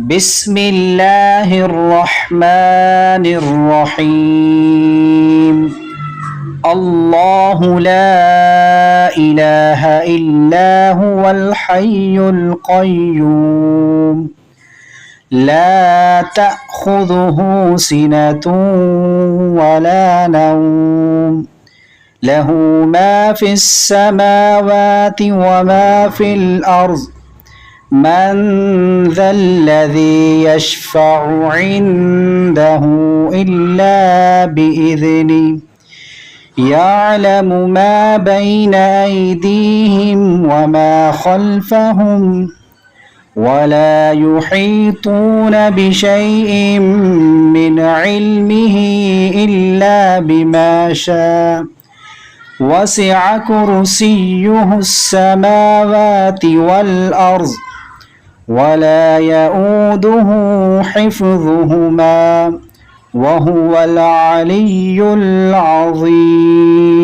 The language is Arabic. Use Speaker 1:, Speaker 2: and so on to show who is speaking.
Speaker 1: بسم الله الرحمن الرحيم الله لا إله إلا هو الحي القيوم لا تأخذه سنة ولا نوم له ما في السماوات وما في الأرض من ذا الذي يشفع عنده إلا بإذنه يعلم ما بين أيديهم وما خلفهم ولا يحيطون بشيء من علمه إلا بما شاء وسع كرسيه السماوات والأرض ولا يؤوده حفظهما وهو العلي العظيم